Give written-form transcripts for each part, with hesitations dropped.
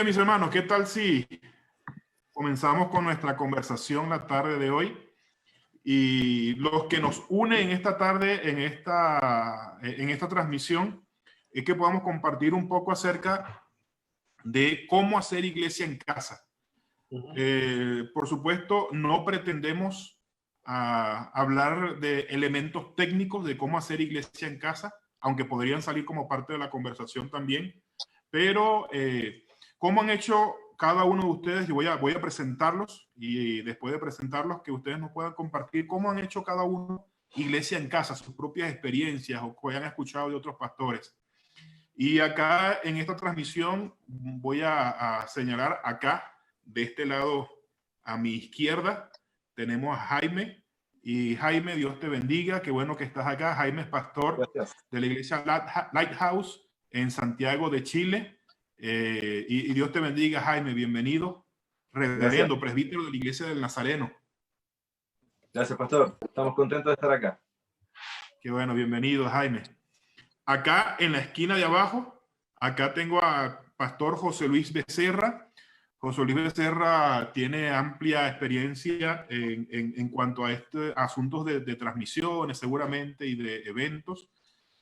bien, mis hermanos, ¿qué tal si comenzamos con nuestra conversación la tarde de hoy? Y los que nos unen esta tarde en esta transmisión es que podamos compartir un poco acerca de cómo hacer iglesia en casa. Por supuesto, no pretendemos hablar de elementos técnicos de cómo hacer iglesia en casa, aunque podrían salir como parte de la conversación también. Pero cómo han hecho cada uno de ustedes, yo voy a presentarlos y después de presentarlos que ustedes nos puedan compartir cómo han hecho cada uno iglesia en casa, sus propias experiencias o que hayan escuchado de otros pastores. Y acá en esta transmisión voy a señalar acá, de este lado a mi izquierda, tenemos a Jaime. Y Jaime, Dios te bendiga, qué bueno que estás acá. Jaime es pastor de la iglesia Lighthouse en Santiago de Chile. Y Dios te bendiga, Jaime, bienvenido. Reverendo, presbítero de la iglesia del Nazareno. Gracias, pastor. Estamos contentos de estar acá. Qué bueno, bienvenido, Jaime. Acá en la esquina de abajo, acá tengo a pastor José Luis Becerra. José Luis Becerra tiene amplia experiencia en cuanto a asuntos de transmisiones seguramente y de eventos.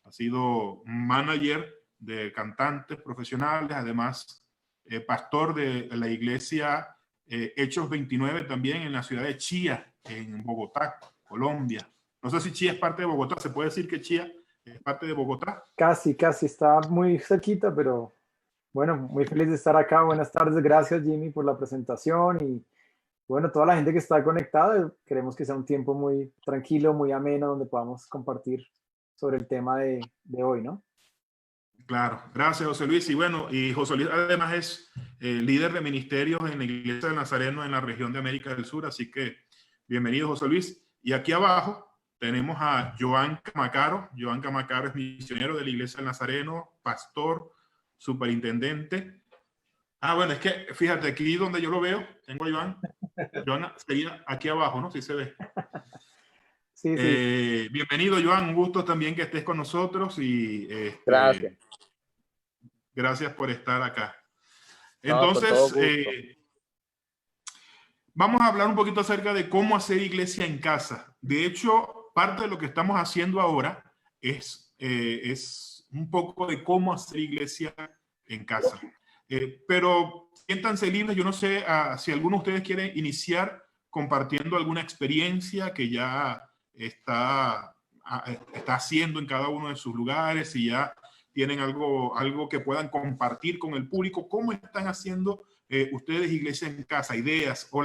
Ha sido manager de cantantes profesionales, además pastor de la iglesia Hechos 29 también en la ciudad de Chía, en Bogotá, Colombia. No sé si Chía es parte de Bogotá, ¿se puede decir que Chía es parte de Bogotá? Casi, está muy cerquita, pero bueno, muy feliz de estar acá. Buenas tardes, gracias Jimmy por la presentación y bueno, toda la gente que está conectada, queremos que sea un tiempo muy tranquilo, muy ameno, donde podamos compartir sobre el tema de hoy, ¿no? Claro, gracias José Luis. Y bueno, y José Luis además es líder de ministerios en la iglesia del Nazareno en la región de América del Sur, así que bienvenido José Luis. Y aquí abajo tenemos a Joan Camacaro. Joan Camacaro es misionero de la iglesia del Nazareno, pastor, superintendente. Ah, bueno, es que fíjate, aquí donde yo lo veo, tengo a Joan. Joan sería aquí abajo, ¿no? Si se ve. Sí, sí. Bienvenido, Joan. Un gusto también que estés con nosotros y gracias. Gracias por estar acá. No, Entonces, vamos a hablar un poquito acerca de cómo hacer iglesia en casa. De hecho, parte de lo que estamos haciendo ahora es un poco de cómo hacer iglesia en casa. Pero siéntanse libres. Yo no sé si alguno de ustedes quiere iniciar compartiendo alguna experiencia que ya está haciendo en cada uno de sus lugares, y ya tienen algo que puedan compartir con el público. ¿Cómo están haciendo ustedes iglesia en casa? Ideas. O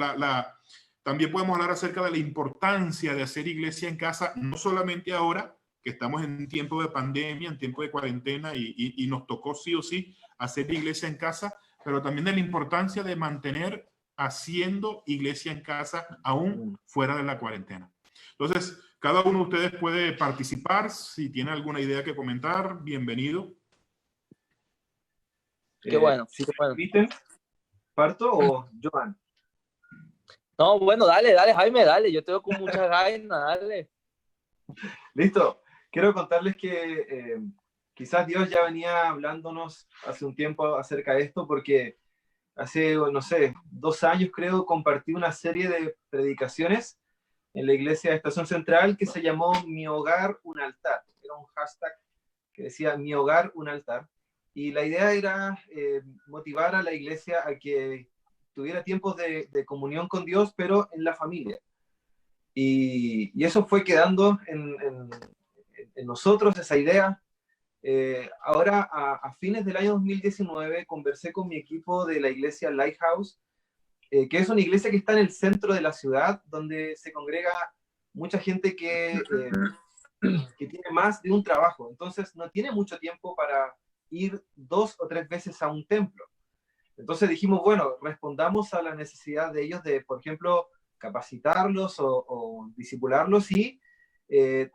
también podemos hablar acerca de la importancia de hacer iglesia en casa, no solamente ahora que estamos en tiempo de pandemia, en tiempo de cuarentena y nos tocó sí o sí hacer iglesia en casa, pero también de la importancia de mantener haciendo iglesia en casa aún fuera de la cuarentena. Entonces, cada uno de ustedes puede participar. Si tiene alguna idea que comentar, bienvenido. Qué bueno. Si qué bueno. permiten, ¿parto o Joan? No, bueno, dale, Jaime, dale. Yo tengo con muchas ganas, dale. Listo. Quiero contarles que quizás Dios ya venía hablándonos hace un tiempo acerca de esto, porque hace, no sé, 2 años creo, compartí una serie de predicaciones en la iglesia de Estación Central que se llamó Mi Hogar, un Altar. Era un hashtag que decía Mi Hogar, un Altar. Y la idea era motivar a la iglesia a que tuviera tiempos de comunión con Dios, pero en la familia. Y eso fue quedando en nosotros, esa idea. Ahora, a fines del año 2019, conversé con mi equipo de la iglesia Lighthouse, que es una iglesia que está en el centro de la ciudad, donde se congrega mucha gente que tiene más de un trabajo. Entonces, no tiene mucho tiempo para ir 2 o 3 veces a un templo. Entonces dijimos, bueno, respondamos a la necesidad de ellos de, por ejemplo, capacitarlos o discipularlos, y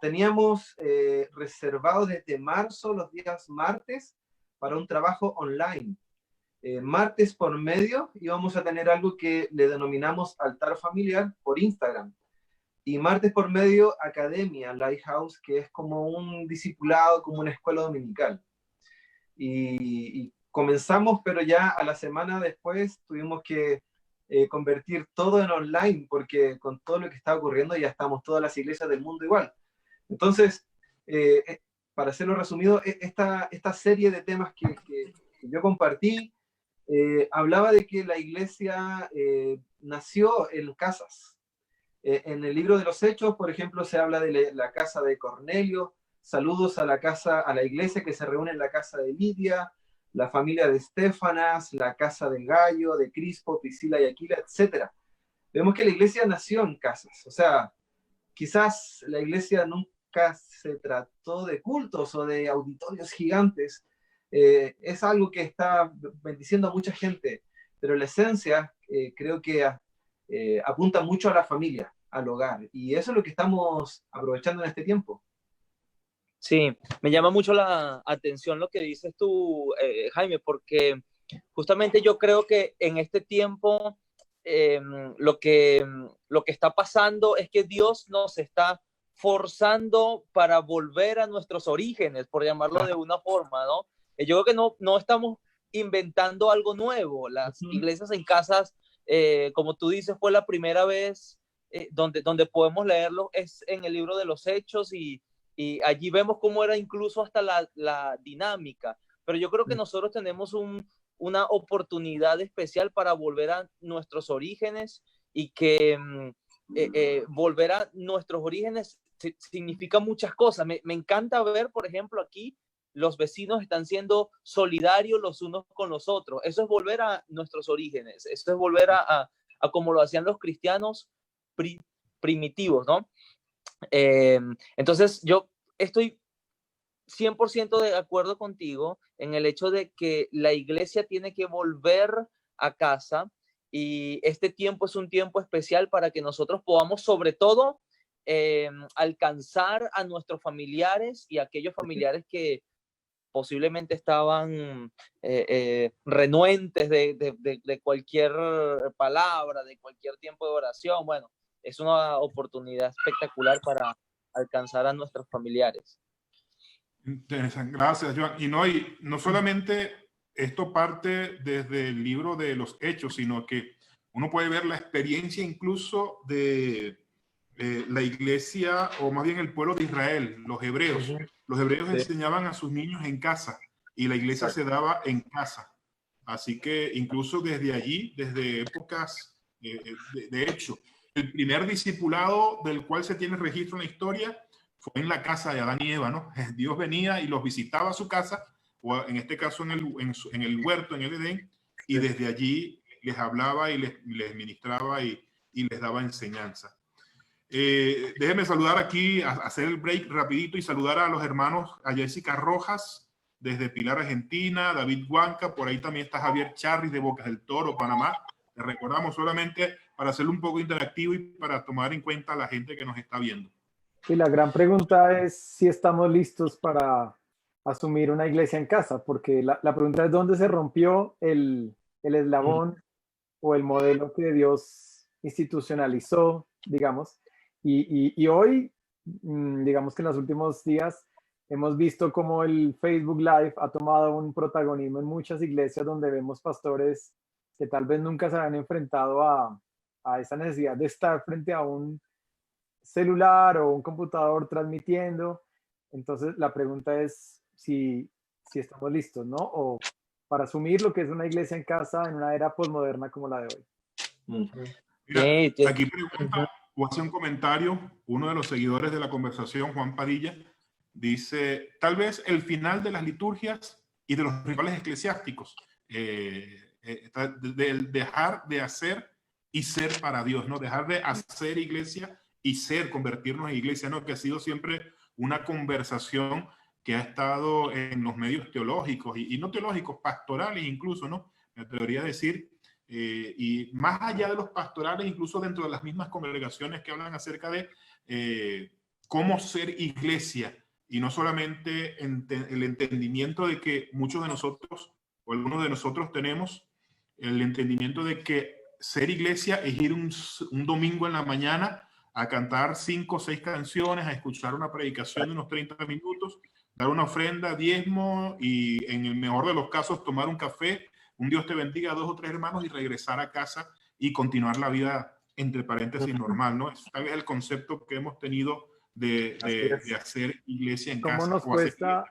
teníamos reservado desde marzo los días martes para un trabajo online. Martes por medio íbamos a tener algo que le denominamos altar familiar por Instagram, y martes por medio Academia Lighthouse, que es como un discipulado, como una escuela dominical. Y comenzamos, pero ya a la semana después tuvimos que convertir todo en online, porque con todo lo que está ocurriendo ya estamos todas las iglesias del mundo igual. Entonces, para hacerlo resumido, esta serie de temas que yo compartí, hablaba de que la iglesia nació en casas. En el libro de los Hechos, por ejemplo, se habla de la casa de Cornelio, saludos a la iglesia que se reúne en la casa de Lidia, la familia de Estefanas, la casa de Gayo, de Crispo, Priscila y Aquila, etc. Vemos que la iglesia nació en casas. O sea, quizás la iglesia nunca se trató de cultos o de auditorios gigantes. Es algo que está bendiciendo a mucha gente, pero la esencia creo que apunta mucho a la familia, al hogar, y eso es lo que estamos aprovechando en este tiempo. Sí, me llama mucho la atención lo que dices tú, Jaime, porque justamente yo creo que en este tiempo lo que está pasando es que Dios nos está forzando para volver a nuestros orígenes, por llamarlo de una forma, ¿no? Yo creo que no estamos inventando algo nuevo. Las iglesias en casas, como tú dices, fue la primera vez donde podemos leerlo, es en el libro de los Hechos, y allí vemos cómo era incluso hasta la dinámica. Pero yo creo que nosotros tenemos una oportunidad especial para volver a nuestros orígenes, y que volver a nuestros orígenes significa muchas cosas. Me encanta ver, por ejemplo, aquí los vecinos están siendo solidarios los unos con los otros. Eso es volver a nuestros orígenes. Eso es volver a como lo hacían los cristianos primitivos, ¿no? Entonces yo estoy 100% de acuerdo contigo en el hecho de que la iglesia tiene que volver a casa, y este tiempo es un tiempo especial para que nosotros podamos, sobre todo, alcanzar a nuestros familiares y a aquellos familiares que posiblemente estaban renuentes de cualquier palabra, de cualquier tiempo de oración. Bueno, es una oportunidad espectacular para alcanzar a nuestros familiares. Interesante. Gracias, Joan. Y no solamente esto parte desde el libro de los Hechos, sino que uno puede ver la experiencia incluso de la iglesia, o más bien el pueblo de Israel, los hebreos. Los hebreos enseñaban a sus niños en casa, y la iglesia se daba en casa. Así que incluso desde allí, desde épocas, de hecho, el primer discipulado del cual se tiene registro en la historia fue en la casa de Adán y Eva, ¿no? Dios venía y los visitaba a su casa, o en este caso en el huerto, en el Edén, y desde allí les hablaba y les ministraba y les daba enseñanza. Déjenme saludar aquí, hacer el break rapidito y saludar a los hermanos, a Jessica Rojas desde Pilar, Argentina, David Huanca, por ahí también está Javier Charris de Bocas del Toro, Panamá. Les recordamos solamente para hacerlo un poco interactivo y para tomar en cuenta a la gente que nos está viendo. Y la gran pregunta es si estamos listos para asumir una iglesia en casa, porque la pregunta es dónde se rompió el eslabón o el modelo que Dios institucionalizó, digamos. Y hoy, digamos que en los últimos días, hemos visto cómo el Facebook Live ha tomado un protagonismo en muchas iglesias donde vemos pastores que tal vez nunca se habían enfrentado a esa necesidad de estar frente a un celular o un computador transmitiendo. Entonces la pregunta es si estamos listos, ¿no? O para asumir lo que es una iglesia en casa en una era posmoderna como la de hoy. Mira, aquí pregunta o hace un comentario uno de los seguidores de la conversación, Juan Padilla, dice, tal vez el final de las liturgias y de los rituales eclesiásticos, dejar de hacer y ser para Dios, ¿no? Dejar de hacer iglesia y convertirnos en iglesia, ¿no? Que ha sido siempre una conversación que ha estado en los medios teológicos y no teológicos, pastorales incluso, ¿no? Me atrevería a decir, y más allá de los pastorales, incluso dentro de las mismas congregaciones que hablan acerca de cómo ser iglesia, y no solamente el entendimiento de que muchos de nosotros, o algunos de nosotros tenemos el entendimiento de que ser iglesia es ir un domingo en la mañana a cantar 5 o 6 canciones, a escuchar una predicación de unos 30 minutos, dar una ofrenda, diezmo y en el mejor de los casos tomar un café, un Dios te bendiga a 2 o 3 hermanos y regresar a casa y continuar la vida, entre paréntesis, normal, ¿no? Es tal vez el concepto que hemos tenido de hacer iglesia en ¿Cómo casa. nos O hacer cuesta,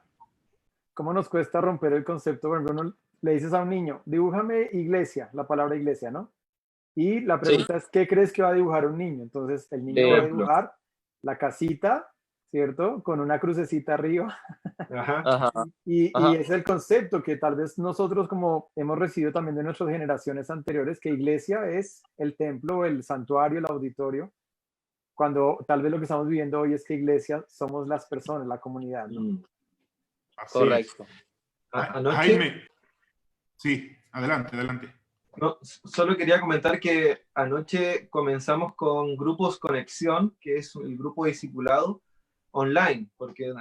cómo nos cuesta romper el concepto? Por ejemplo, uno le dices a un niño, dibújame iglesia, la palabra iglesia, ¿no? Y la Sí, pregunta es, ¿qué crees que va a dibujar un niño? Entonces, el niño va a Ejemplo. dibujar la casita, ¿cierto? Con una crucecita arriba. Ajá. ajá, Y ajá. es el concepto que tal vez nosotros como hemos recibido también de nuestras generaciones anteriores, que iglesia es el templo, el santuario, el auditorio, cuando tal vez lo que estamos viviendo hoy es que iglesia somos las personas, la comunidad, ¿no? Así es. Correcto. Anoche, Jaime, sí, adelante, adelante. no, solo quería comentar que anoche comenzamos con Grupos Conexión, que es el grupo discipulado online, porque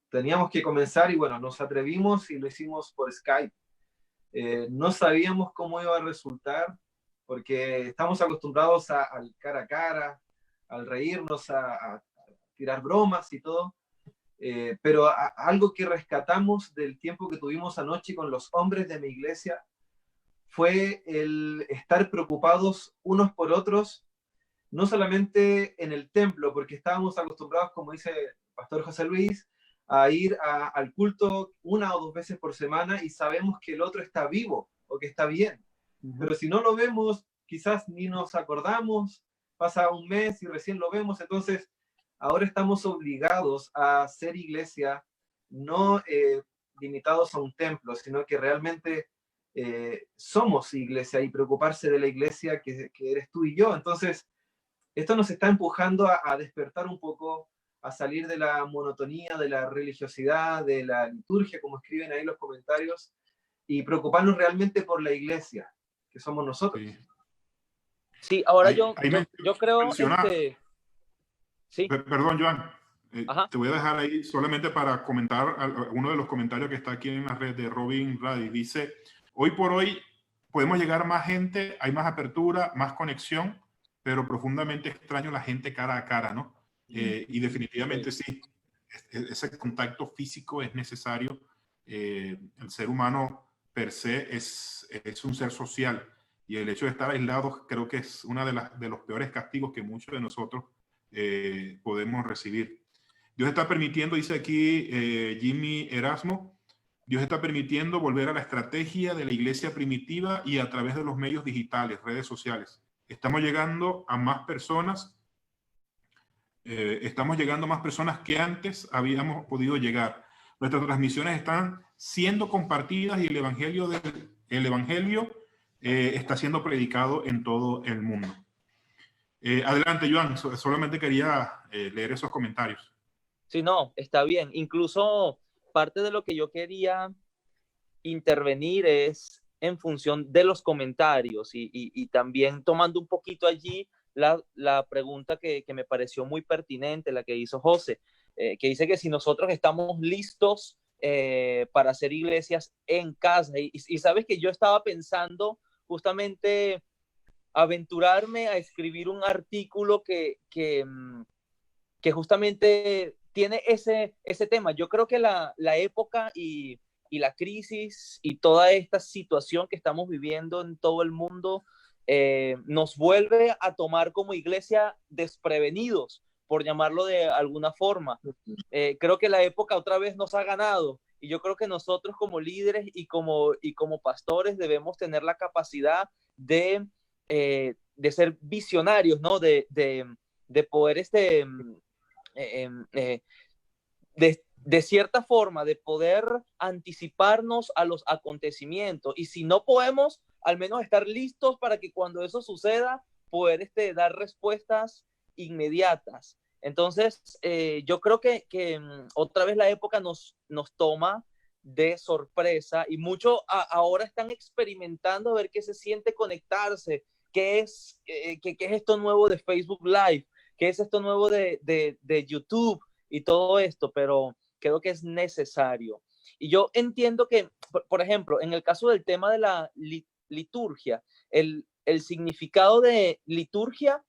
teníamos que comenzar y bueno, nos atrevimos y lo hicimos por Skype. No sabíamos cómo iba a resultar, porque estamos acostumbrados al cara a cara, al reírnos, a tirar bromas y todo. Pero algo que rescatamos del tiempo que tuvimos anoche con los hombres de mi iglesia fue el estar preocupados unos por otros, no solamente en el templo, porque estábamos acostumbrados, como dice el pastor José Luis, a ir al culto 1 o 2 veces por semana y sabemos que el otro está vivo o que está bien. Pero si no lo vemos, quizás ni nos acordamos, pasa un mes y recién lo vemos, entonces ahora estamos obligados a ser iglesia, no limitados a un templo, sino que realmente somos iglesia y preocuparse de la iglesia que eres tú y yo. Entonces, esto nos está empujando a despertar un poco, a salir de la monotonía, de la religiosidad, de la liturgia, como escriben ahí los comentarios, y preocuparnos realmente por la iglesia, que somos nosotros. Sí. Sí, ahora Ahí yo creo, menciona, sí, perdón, Joan, ajá, te voy a dejar ahí solamente para comentar uno de los comentarios que está aquí en la red de Robin Brady. Dice, hoy por hoy podemos llegar a más gente, hay más apertura, más conexión, pero profundamente extraño la gente cara a cara, ¿no? Y definitivamente sí, ese contacto físico es necesario. El ser humano per se es un ser social y el hecho de estar aislados creo que es uno de los peores castigos que muchos de nosotros podemos recibir. Dios está permitiendo, dice aquí Jimmy Erasmo, Dios está permitiendo volver a la estrategia de la iglesia primitiva y a través de los medios digitales, redes sociales. Estamos llegando a más personas que antes habíamos podido llegar. Nuestras transmisiones están siendo compartidas y el evangelio está siendo predicado en todo el mundo. Adelante, Joan, solamente quería leer esos comentarios. sí, no, está bien. Incluso parte de lo que yo quería intervenir es en función de los comentarios y también tomando un poquito allí la pregunta que me pareció muy pertinente, la que hizo José, que dice que si nosotros estamos listos para hacer iglesias en casa. Y sabes que yo estaba pensando justamente aventurarme a escribir un artículo que justamente tiene ese tema. Yo creo que la época y la crisis y toda esta situación que estamos viviendo en todo el mundo nos vuelve a tomar como iglesia desprevenidos, por llamarlo de alguna forma. Creo que la época otra vez nos ha ganado y yo creo que nosotros como líderes y como pastores debemos tener la capacidad de ser visionarios, ¿no? De poder de cierta forma, de poder anticiparnos a los acontecimientos. Y si no podemos, al menos estar listos para que cuando eso suceda, poder dar respuestas inmediatas. Entonces, yo creo que otra vez la época nos toma de sorpresa y muchos ahora están experimentando a ver qué se siente conectarse, qué es esto nuevo de Facebook Live, qué es esto nuevo de YouTube y todo esto, pero creo que es necesario. Y yo entiendo que, por ejemplo, en el caso del tema de la liturgia, el significado de liturgia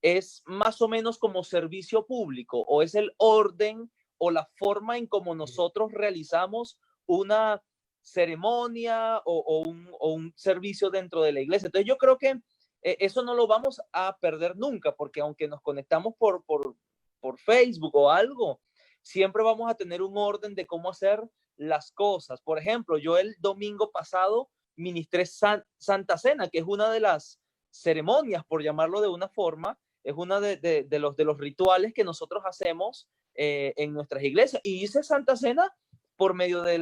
es más o menos como servicio público o es el orden o la forma en cómo nosotros realizamos una ceremonia o un servicio dentro de la iglesia. Entonces yo creo que eso no lo vamos a perder nunca, porque aunque nos conectamos por Facebook o algo, siempre vamos a tener un orden de cómo hacer las cosas. Por ejemplo, yo el domingo pasado ministré Santa Cena, que es una de las ceremonias, por llamarlo de una forma, es una de los rituales que nosotros hacemos en nuestras iglesias. Y hice Santa Cena por medio de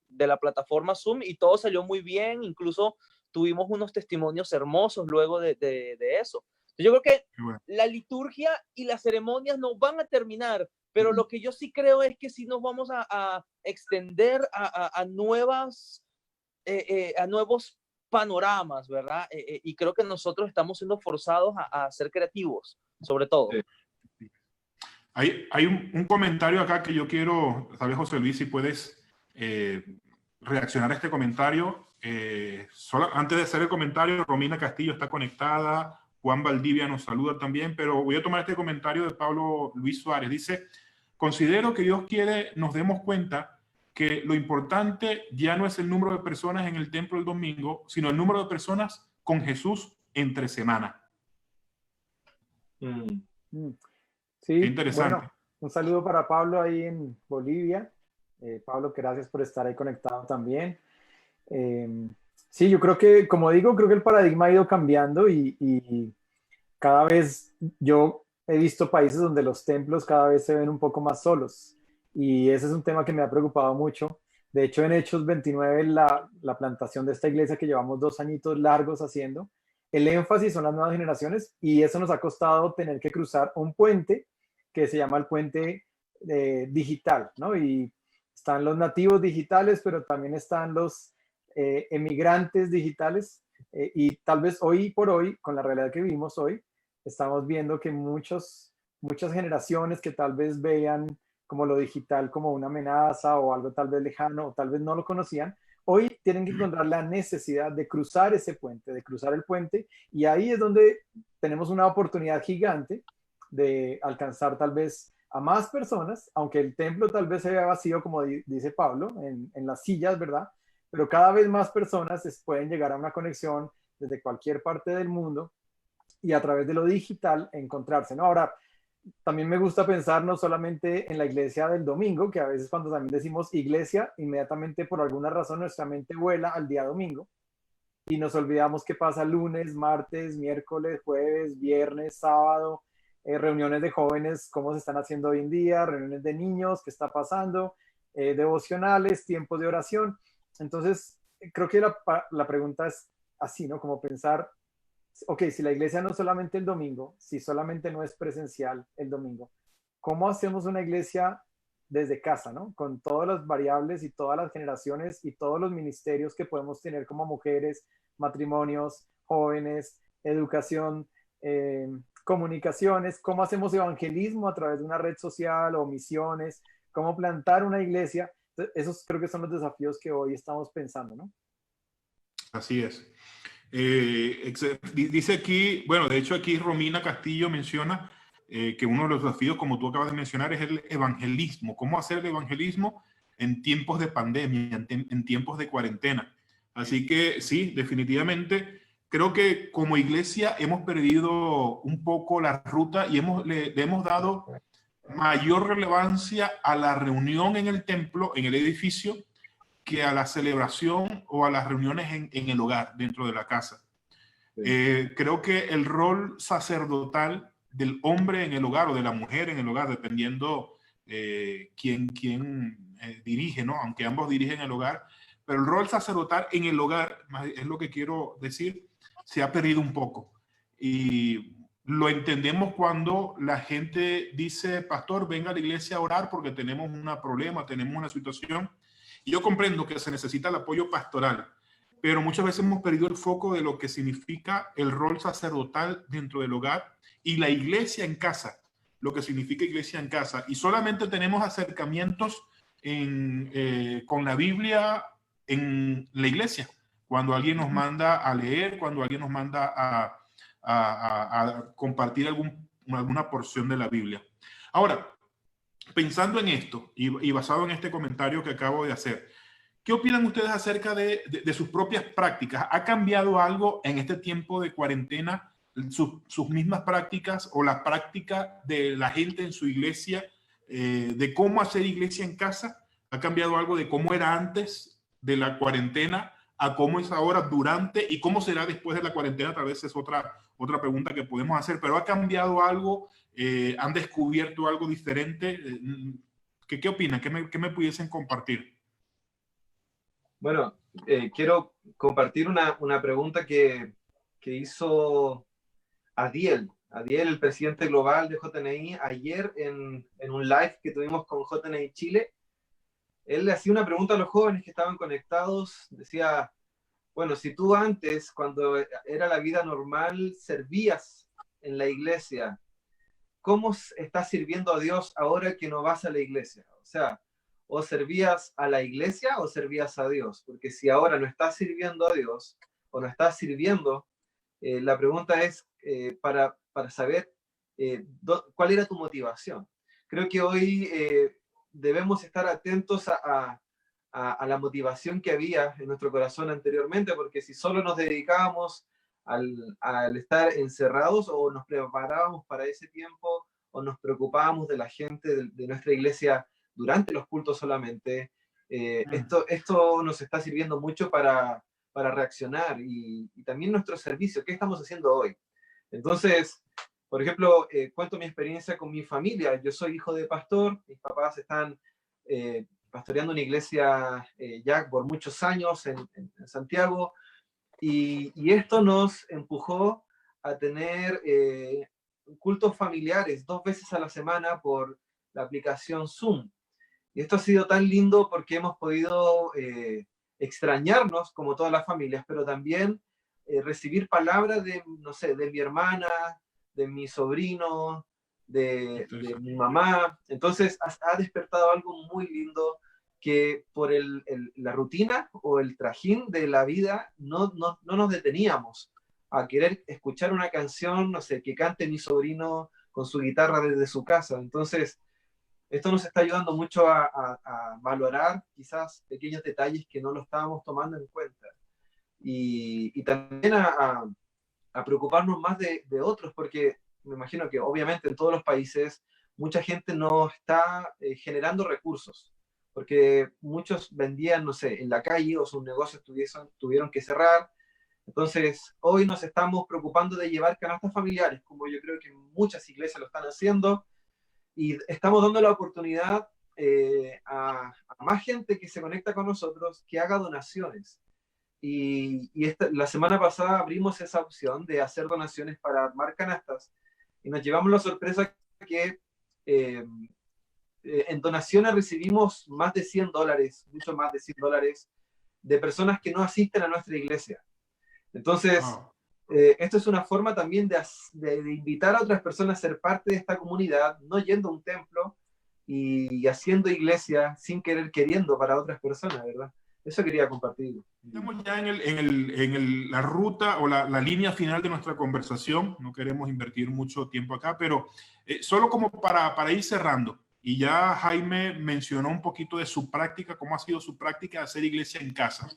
la plataforma Zoom y todo salió muy bien. Incluso tuvimos unos testimonios hermosos luego de eso. Yo creo que la liturgia y las ceremonias no van a terminar, pero lo que yo sí creo es que sí nos vamos a extender a nuevos panoramas, ¿verdad? Y creo que nosotros estamos siendo forzados a ser creativos, sobre todo. Hay un comentario acá que yo quiero, tal vez José Luis, si puedes reaccionar a este comentario. Antes de hacer el comentario, Romina Castillo está conectada, Juan Valdivia nos saluda también, pero voy a tomar este comentario de Pablo Luis Suárez. Dice, considero que Dios quiere nos demos cuenta que lo importante ya no es el número de personas en el templo el domingo, sino el número de personas con Jesús entre semana. Sí, interesante. Bueno, un saludo para Pablo ahí en Bolivia. Pablo, gracias por estar ahí conectado también. Sí, yo creo que, como digo, creo que el paradigma ha ido cambiando y cada vez yo he visto países donde los templos cada vez se ven un poco más solos y ese es un tema que me ha preocupado mucho. De hecho, en Hechos 29, la plantación de esta iglesia que llevamos 2 añitos largos haciendo, el énfasis son las nuevas generaciones y eso nos ha costado tener que cruzar un puente que se llama el puente digital, ¿no? Y están los nativos digitales, pero también están los emigrantes digitales y tal vez hoy por hoy, con la realidad que vivimos hoy, estamos viendo que muchas generaciones que tal vez vean como lo digital como una amenaza o algo tal vez lejano o tal vez no lo conocían, hoy tienen que encontrar la necesidad de cruzar ese puente, de cruzar el puente y ahí es donde tenemos una oportunidad gigante de alcanzar tal vez a más personas, aunque el templo tal vez se vea vacío, como dice Pablo, en las sillas, ¿verdad? Pero cada vez más personas pueden llegar a una conexión desde cualquier parte del mundo y a través de lo digital encontrarse, ¿no? Ahora, también me gusta pensar no solamente en la iglesia del domingo, que a veces cuando también decimos iglesia, inmediatamente por alguna razón nuestra mente vuela al día domingo y nos olvidamos qué pasa lunes, martes, miércoles, jueves, viernes, sábado, reuniones de jóvenes, cómo se están haciendo hoy en día, reuniones de niños, qué está pasando, devocionales, tiempos de oración. Entonces, creo que la pregunta es así, ¿no? Como pensar, ok, si la iglesia no es solamente el domingo, si solamente no es presencial el domingo, ¿cómo hacemos una iglesia desde casa, ¿no? Con todas las variables y todas las generaciones y todos los ministerios que podemos tener como mujeres, matrimonios, jóvenes, educación, comunicaciones, cómo hacemos evangelismo a través de una red social o misiones, cómo plantar una iglesia. Esos creo que son los desafíos que hoy estamos pensando, ¿no? Así es. Dice aquí, bueno, de hecho aquí Romina Castillo menciona que uno de los desafíos, como tú acabas de mencionar, es el evangelismo. ¿Cómo hacer el evangelismo en tiempos de pandemia, en tiempos de cuarentena? Así que sí, definitivamente, creo que como iglesia hemos perdido un poco la ruta y le hemos dado mayor relevancia a la reunión en el templo, en el edificio, que a la celebración o a las reuniones en el hogar, dentro de la casa. Sí. Creo que el rol sacerdotal del hombre en el hogar o de la mujer en el hogar, dependiendo quién dirige, ¿no? Aunque ambos dirigen el hogar, pero el rol sacerdotal en el hogar, es lo que quiero decir, se ha perdido un poco. Y lo entendemos cuando la gente dice, pastor, venga a la iglesia a orar porque tenemos un problema, tenemos una situación. Y yo comprendo que se necesita el apoyo pastoral, pero muchas veces hemos perdido el foco de lo que significa el rol sacerdotal dentro del hogar y la iglesia en casa, lo que significa iglesia en casa. Y solamente tenemos acercamientos con la Biblia en la iglesia, cuando alguien nos manda a leer, cuando alguien nos manda a compartir alguna porción de la Biblia. Ahora, pensando en esto y basado en este comentario que acabo de hacer, ¿qué opinan ustedes acerca de sus propias prácticas? ¿Ha cambiado algo en este tiempo de cuarentena, sus mismas prácticas o la práctica de la gente en su iglesia, de cómo hacer iglesia en casa? ¿Ha cambiado algo de cómo era antes de la cuarentena a cómo es ahora durante y cómo será después de la cuarentena? Tal vez es otra pregunta que podemos hacer, pero ¿ha cambiado algo? ¿Han descubierto algo diferente? ¿Qué opinan? ¿Qué me pudiesen compartir? Bueno, quiero compartir una pregunta que hizo Adiel, el presidente global de JNI, ayer en un live que tuvimos con JNI Chile. Él le hacía una pregunta a los jóvenes que estaban conectados. Decía, bueno, si tú antes, cuando era la vida normal, servías en la iglesia, ¿cómo estás sirviendo a Dios ahora que no vas a la iglesia? O sea, o servías a la iglesia o servías a Dios, porque si ahora no estás sirviendo a Dios o no estás sirviendo, la pregunta es para saber cuál era tu motivación. Creo que hoy debemos estar atentos a la motivación que había en nuestro corazón anteriormente, porque si solo nos dedicábamos al estar encerrados o nos preparábamos para ese tiempo o nos preocupábamos de la gente de nuestra iglesia durante los cultos solamente, esto nos está sirviendo mucho para reaccionar y también nuestro servicio, ¿qué estamos haciendo hoy? Entonces, por ejemplo, cuento mi experiencia con mi familia. Yo soy hijo de pastor, mis papás están pastoreando una iglesia ya por muchos años en Santiago, y esto nos empujó a tener cultos familiares 2 veces a la semana por la aplicación Zoom. Y esto ha sido tan lindo porque hemos podido extrañarnos como todas las familias, pero también recibir palabras de, no sé, de mi hermana, de mi sobrino, de mi mamá. Entonces ha despertado algo muy lindo que por la rutina o el trajín de la vida no nos deteníamos a querer escuchar una canción, no sé, que cante mi sobrino con su guitarra desde su casa. Entonces, esto nos está ayudando mucho a valorar quizás pequeños detalles que no lo estábamos tomando en cuenta. Y también a preocuparnos más de otros, porque me imagino que obviamente en todos los países mucha gente no está generando recursos, porque muchos vendían, no sé, en la calle o sus negocios tuvieron que cerrar. Entonces, hoy nos estamos preocupando de llevar canastas familiares, como yo creo que muchas iglesias lo están haciendo, y estamos dando la oportunidad a más gente que se conecta con nosotros que haga donaciones. Y la semana pasada abrimos esa opción de hacer donaciones para armar canastas y nos llevamos la sorpresa que en donaciones recibimos más de $100, mucho más de $100, de personas que no asisten a nuestra iglesia. Entonces, esto es una forma también de invitar a otras personas a ser parte de esta comunidad, no yendo a un templo y haciendo iglesia sin querer queriendo para otras personas, ¿verdad? Eso quería compartir. Estamos ya en la ruta o la línea final de nuestra conversación. No queremos invertir mucho tiempo acá, pero solo como para ir cerrando. Y ya Jaime mencionó un poquito de su práctica, cómo ha sido su práctica de hacer iglesia en casa.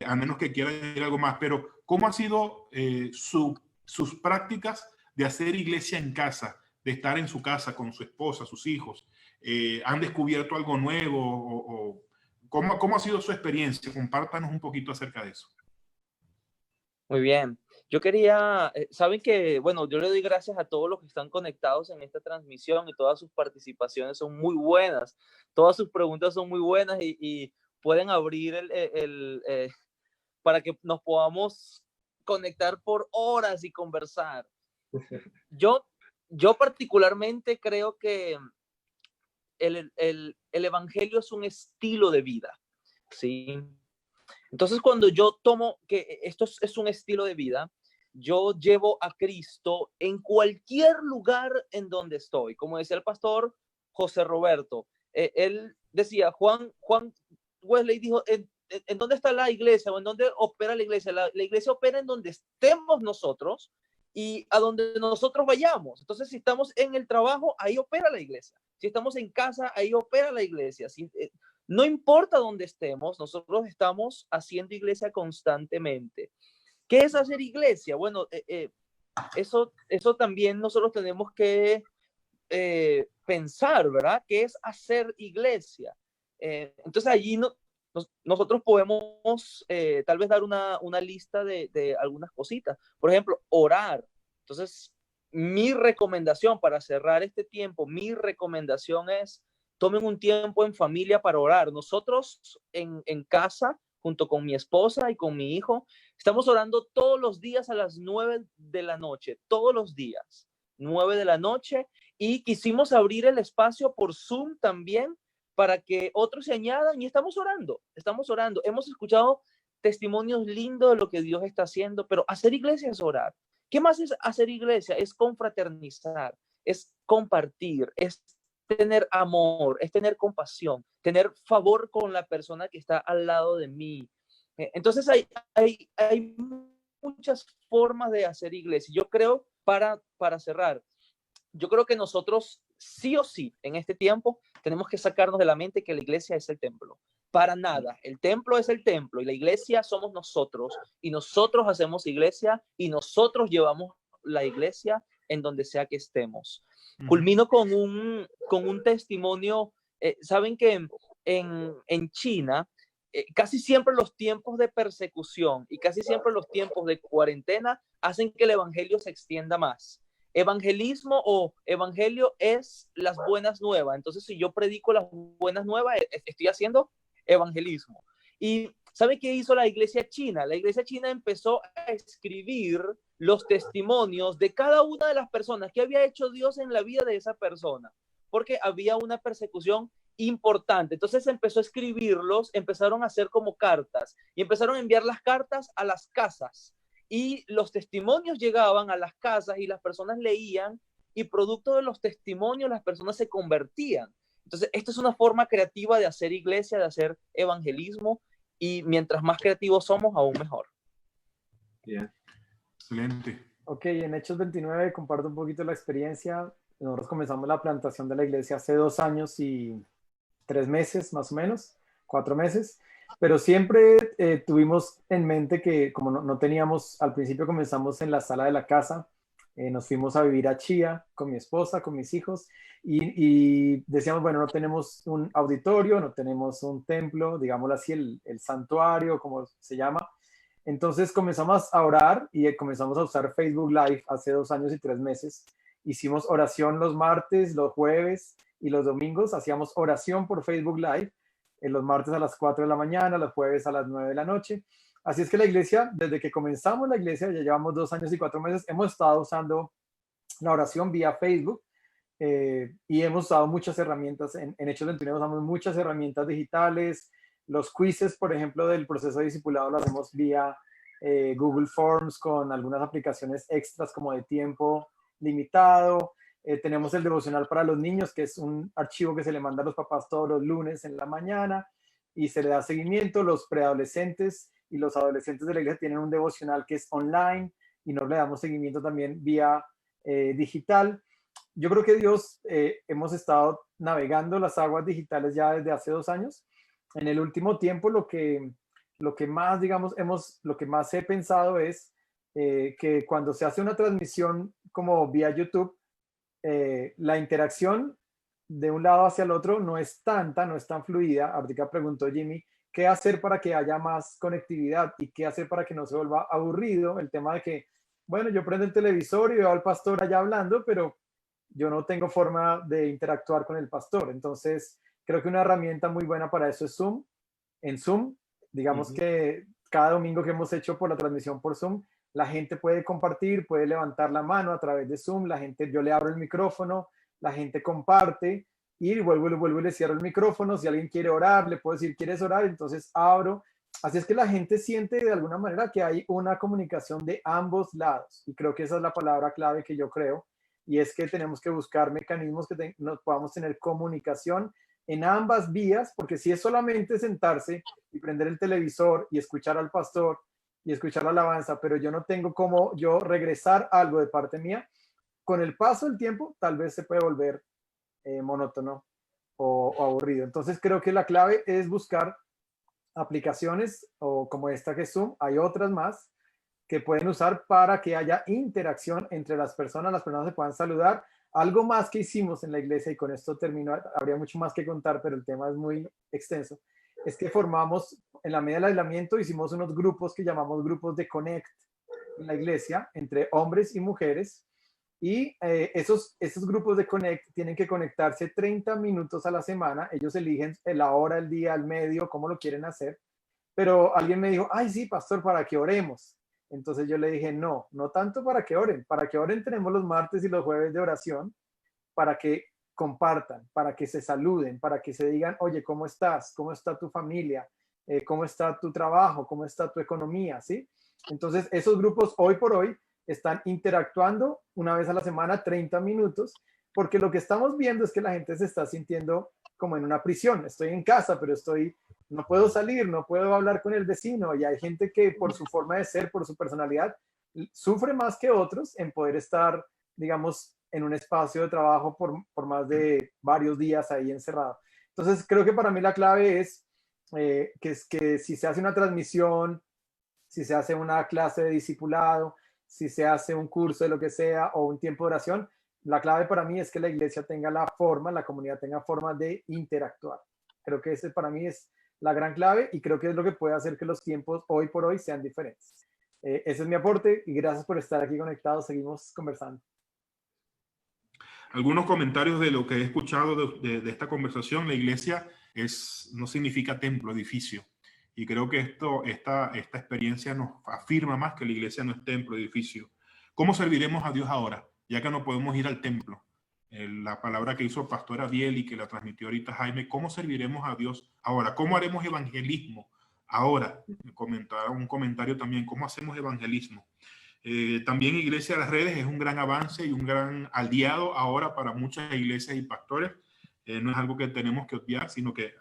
A menos que quiera decir algo más, pero ¿cómo ha sido sus prácticas de hacer iglesia en casa, de estar en su casa con su esposa, sus hijos? ¿Han descubierto algo nuevo? ¿Cómo ha sido su experiencia? Compártanos un poquito acerca de eso. Muy bien. Yo quería, saben que, bueno, yo le doy gracias a todos los que están conectados en esta transmisión y todas sus participaciones son muy buenas, todas sus preguntas son muy buenas y pueden abrir para que nos podamos conectar por horas y conversar. Yo particularmente creo que el evangelio es un estilo de vida, ¿sí? Entonces, cuando yo tomo que esto es un estilo de vida, yo llevo a Cristo en cualquier lugar en donde estoy. Como decía el pastor José Roberto, él decía, Juan Wesley dijo, ¿en dónde está la iglesia o en dónde opera la iglesia? La iglesia opera en donde estemos nosotros y a donde nosotros vayamos. Entonces, si estamos en el trabajo, ahí opera la iglesia. Si estamos en casa, ahí opera la iglesia. No importa dónde estemos, nosotros estamos haciendo iglesia constantemente. ¿Qué es hacer iglesia? Bueno, eso también nosotros tenemos que pensar, ¿verdad? ¿Qué es hacer iglesia? Entonces allí nosotros podemos tal vez dar una lista de algunas cositas. Por ejemplo, orar. Entonces, mi recomendación para cerrar este tiempo, mi recomendación es tomen un tiempo en familia para orar. Nosotros en casa, junto con mi esposa y con mi hijo, estamos orando todos los días a las 9 de la noche, todos los días, 9 de la noche, y quisimos abrir el espacio por Zoom también para que otros se añadan y estamos orando. Hemos escuchado testimonios lindos de lo que Dios está haciendo, pero hacer iglesia es orar. ¿Qué más es hacer iglesia? Es confraternizar, es compartir, es tener amor, es tener compasión, tener favor con la persona que está al lado de mí. Entonces hay muchas formas de hacer iglesia. Yo creo, para cerrar, yo creo que nosotros sí o sí en este tiempo tenemos que sacarnos de la mente que la iglesia es el templo. Para nada, el templo es el templo y la iglesia somos nosotros y nosotros hacemos iglesia y nosotros llevamos la iglesia en donde sea que estemos. Culmino con un testimonio. Saben que en China casi siempre los tiempos de persecución y casi siempre los tiempos de cuarentena hacen que el evangelio se extienda más. Evangelismo o evangelio es las buenas nuevas. Entonces, si yo predico las buenas nuevas, estoy haciendo evangelismo. ¿Y sabe qué hizo la iglesia china? La iglesia china empezó a escribir los testimonios de cada una de las personas que había hecho Dios en la vida de esa persona, porque había una persecución importante. Entonces empezó a escribirlos, empezaron a hacer como cartas y empezaron a enviar las cartas a las casas y los testimonios llegaban a las casas y las personas leían y producto de los testimonios las personas se convertían. Entonces, esto es una forma creativa de hacer iglesia, de hacer evangelismo, y mientras más creativos somos, aún mejor. Bien. Excelente. Ok, en Hechos 29 comparto un poquito la experiencia. Nosotros comenzamos la plantación de la iglesia hace 2 años y 3 meses, más o menos, 4 meses, pero siempre tuvimos en mente que como no teníamos, al principio comenzamos en la sala de la casa, nos fuimos a vivir a Chía con mi esposa, con mis hijos, y decíamos, bueno, no tenemos un auditorio, no tenemos un templo, digámoslo así, el santuario, como se llama. Entonces comenzamos a orar y comenzamos a usar Facebook Live hace 2 años y 3 meses. Hicimos oración los martes, los jueves y los domingos. Hacíamos oración por Facebook Live, los martes a las 4 de la mañana, los jueves a las 9 de la noche. Así es que la iglesia, desde que comenzamos la iglesia, ya llevamos 2 años y 4 meses, hemos estado usando la oración vía Facebook y hemos usado muchas herramientas. En Hechos 29 usamos muchas herramientas digitales. Los quizzes, por ejemplo, del proceso de discipulado lo hacemos vía Google Forms con algunas aplicaciones extras como de tiempo limitado. Tenemos el devocional para los niños, que es un archivo que se le manda a los papás todos los lunes en la mañana y se le da seguimiento. Los preadolescentes y los adolescentes de la iglesia tienen un devocional que es online y nos le damos seguimiento también vía digital. Yo creo que Dios, hemos estado navegando las aguas digitales ya desde hace 2 años. En el último tiempo lo que más, digamos, lo que más he pensado es que cuando se hace una transmisión como vía YouTube, la interacción de un lado hacia el otro no es tanta, no es tan fluida. Ahorita preguntó Jimmy, ¿qué hacer para que haya más conectividad y qué hacer para que no se vuelva aburrido? El tema de que, bueno, yo prendo el televisor y veo al pastor allá hablando, pero yo no tengo forma de interactuar con el pastor. Entonces, creo que una herramienta muy buena para eso es Zoom. En Zoom, digamos que cada domingo que hemos hecho por la transmisión por Zoom, la gente puede compartir, puede levantar la mano a través de Zoom, yo le abro el micrófono, la gente comparte y vuelvo y le cierro el micrófono. Si alguien quiere orar, le puedo decir, ¿quieres orar? Entonces abro. Así es que la gente siente de alguna manera que hay una comunicación de ambos lados. Y creo que esa es la palabra clave que yo creo. Y es que tenemos que buscar mecanismos que nos podamos tener comunicación en ambas vías, porque si es solamente sentarse y prender el televisor y escuchar al pastor y escuchar la alabanza, pero yo no tengo cómo yo regresar algo de parte mía, con el paso del tiempo tal vez se puede volver monótono o aburrido. Entonces creo que la clave es buscar aplicaciones o como esta que es Zoom, hay otras más que pueden usar para que haya interacción entre las personas se puedan saludar. Algo más que hicimos en la iglesia, y con esto termino, habría mucho más que contar, pero el tema es muy extenso, es que formamos, en la medida del aislamiento, hicimos unos grupos que llamamos grupos de Connect en la iglesia, entre hombres y mujeres, y esos grupos de Connect tienen que conectarse 30 minutos a la semana, ellos eligen la hora, el día, el medio, cómo lo quieren hacer, pero alguien me dijo, ay sí, pastor, para que oremos. Entonces yo le dije, no tanto para que oren tenemos los martes y los jueves de oración, para que compartan, para que se saluden, para que se digan, oye, ¿cómo estás? ¿Cómo está tu familia? ¿Cómo está tu trabajo? ¿Cómo está tu economía? ¿Sí? Entonces esos grupos hoy por hoy están interactuando una vez a la semana, 30 minutos, porque lo que estamos viendo es que la gente se está sintiendo como en una prisión. Estoy en casa, pero no puedo salir, no puedo hablar con el vecino, y hay gente que por su forma de ser, por su personalidad, sufre más que otros en poder estar, digamos, en un espacio de trabajo por más de varios días ahí encerrado. Entonces, creo que para mí la clave es que si se hace una transmisión, si se hace una clase de discipulado, si se hace un curso de lo que sea o un tiempo de oración, la clave para mí es que la iglesia tenga la comunidad tenga forma de interactuar. Creo que ese para mí es la gran clave y creo que es lo que puede hacer que los tiempos hoy por hoy sean diferentes. Ese es mi aporte y gracias por estar aquí conectados. Seguimos conversando. Algunos comentarios de lo que he escuchado de esta conversación. La iglesia no significa templo, edificio. Y creo que esta experiencia nos afirma más que la iglesia no es templo, edificio. ¿Cómo serviremos a Dios ahora? Ya que no podemos ir al templo. La palabra que hizo Pastor Abiel y que la transmitió ahorita Jaime, ¿cómo serviremos a Dios ahora? ¿Cómo haremos evangelismo ahora? Un comentario también, ¿cómo hacemos evangelismo? También Iglesia de las Redes es un gran avance y un gran aliado ahora para muchas iglesias y pastores. No es algo que tenemos que obviar, sino que,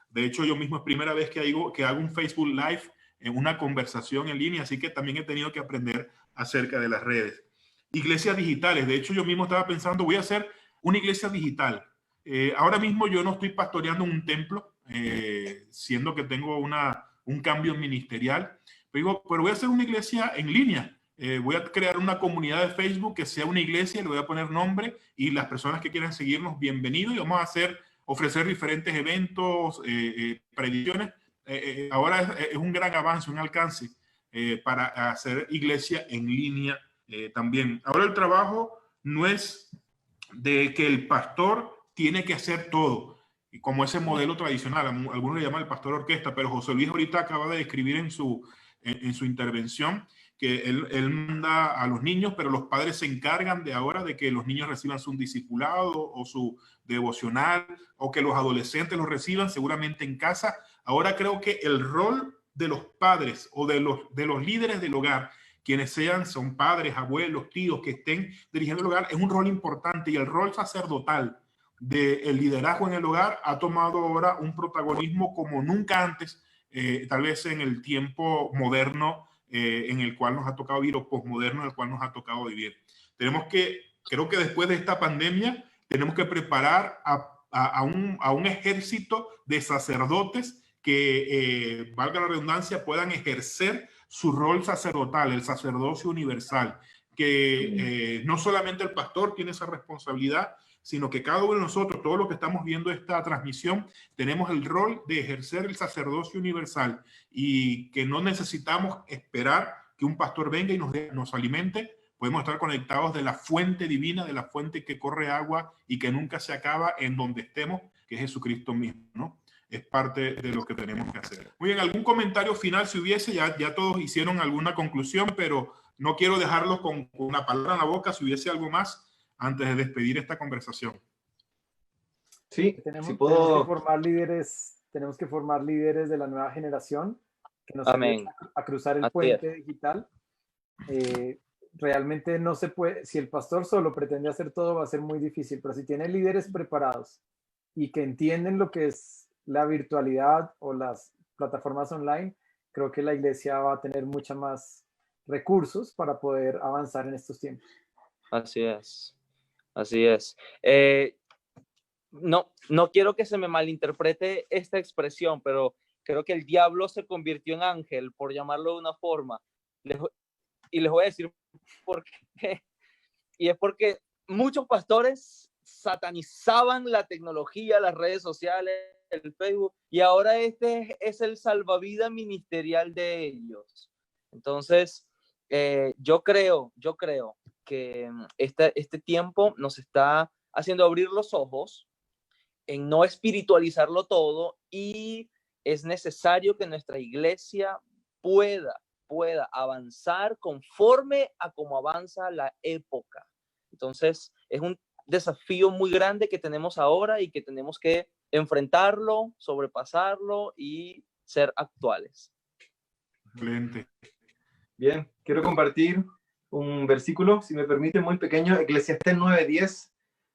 de hecho, yo mismo es primera vez que hago un Facebook Live en una conversación en línea, así que también he tenido que aprender acerca de las redes. Iglesias digitales, de hecho, yo mismo estaba pensando, voy a hacer una iglesia digital. Ahora mismo yo no estoy pastoreando un templo, siendo que tengo un cambio ministerial, pero voy a hacer una iglesia en línea. Voy a crear una comunidad de Facebook que sea una iglesia, le voy a poner nombre y las personas que quieran seguirnos, bienvenidos, y vamos a ofrecer diferentes eventos, predicciones. Ahora es un gran avance, un alcance para hacer iglesia en línea también. Ahora el trabajo no es de que el pastor tiene que hacer todo, y como ese modelo tradicional, algunos le llaman el pastor orquesta, pero José Luis ahorita acaba de describir en su intervención que él manda a los niños, pero los padres se encargan de ahora de que los niños reciban su discipulado o su devocional, o que los adolescentes los reciban seguramente en casa. Ahora creo que el rol de los padres o de los líderes del hogar, quienes son padres, abuelos, tíos que estén dirigiendo el hogar, es un rol importante, y el rol sacerdotal del liderazgo en el hogar ha tomado ahora un protagonismo como nunca antes, tal vez en el tiempo moderno en el cual nos ha tocado vivir, o posmoderno en el cual nos ha tocado vivir. Creo que después de esta pandemia, tenemos que preparar a un ejército de sacerdotes que, valga la redundancia, puedan ejercer su rol sacerdotal, el sacerdocio universal, que no solamente el pastor tiene esa responsabilidad, sino que cada uno de nosotros, todos los que estamos viendo esta transmisión, tenemos el rol de ejercer el sacerdocio universal, y que no necesitamos esperar que un pastor venga y nos alimente. Podemos estar conectados de la fuente divina, de la fuente que corre agua y que nunca se acaba en donde estemos, que es Jesucristo mismo, ¿no? Es parte de lo que tenemos que hacer. Muy bien, ¿algún comentario final si hubiese? Ya todos hicieron alguna conclusión, pero no quiero dejarlos con una palabra en la boca. Si hubiese algo más antes de despedir esta conversación. Sí, tenemos, si puedo... tenemos que formar líderes de la nueva generación que nos Amén. ayuden a cruzar el Así puente es. digital. Realmente no se puede, si el pastor solo pretende hacer todo, va a ser muy difícil, pero si tiene líderes preparados y que entienden lo que es la virtualidad o las plataformas online, creo que la iglesia va a tener mucha más recursos para poder avanzar en estos tiempos. Así es. Así es. no quiero que se me malinterprete esta expresión, pero creo que el diablo se convirtió en ángel, por llamarlo de una forma. Y les voy a decir por qué. Y es porque muchos pastores satanizaban la tecnología, las redes sociales, el Facebook, y ahora este es el salvavidas ministerial de ellos. Entonces, yo creo que este tiempo nos está haciendo abrir los ojos en no espiritualizarlo todo, y es necesario que nuestra iglesia pueda avanzar conforme a cómo avanza la época. Entonces, es un desafío muy grande que tenemos ahora y que tenemos que enfrentarlo, sobrepasarlo y ser actuales. Excelente. Bien, quiero compartir un versículo, si me permite, muy pequeño. Eclesiastés 9:10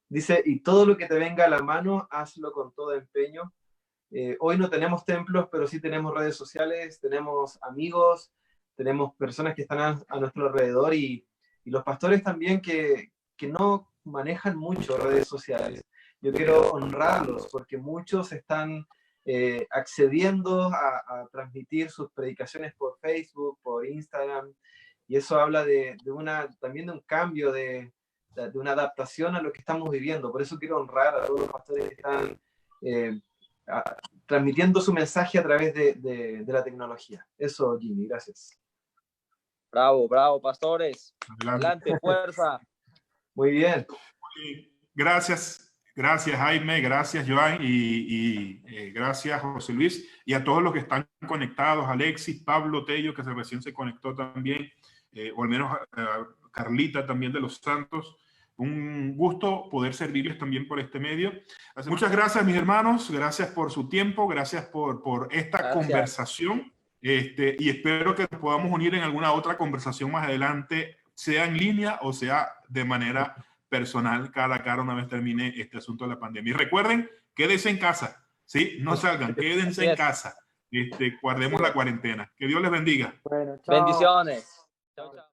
dice: y todo lo que te venga a la mano, hazlo con todo empeño. Hoy no tenemos templos, pero sí tenemos redes sociales, tenemos amigos, tenemos personas que están a nuestro alrededor, y los pastores también que no manejan mucho redes sociales. Yo quiero honrarlos porque muchos están accediendo a transmitir sus predicaciones por Facebook, por Instagram, y eso habla también de un cambio, de una adaptación a lo que estamos viviendo. Por eso quiero honrar a todos los pastores que están transmitiendo su mensaje a través de la tecnología. Eso, Jimmy, gracias. Bravo, pastores. Adelante, fuerza. Muy bien. Gracias Jaime, gracias Joan y gracias José Luis, y a todos los que están conectados, Alexis, Pablo, Tello, que recién se conectó también, o al menos Carlita también de los Santos. Un gusto poder servirles también por este medio. Muchas gracias, mis hermanos, gracias por su tiempo, gracias por esta conversación, y espero que nos podamos unir en alguna otra conversación más adelante, sea en línea o sea de manera personal, cara a cara, una vez termine este asunto de la pandemia. Y recuerden, quédense en casa, ¿sí? No salgan, quédense en casa. Guardemos la cuarentena. Que Dios les bendiga. Bueno, chao. Bendiciones. Chao, chao.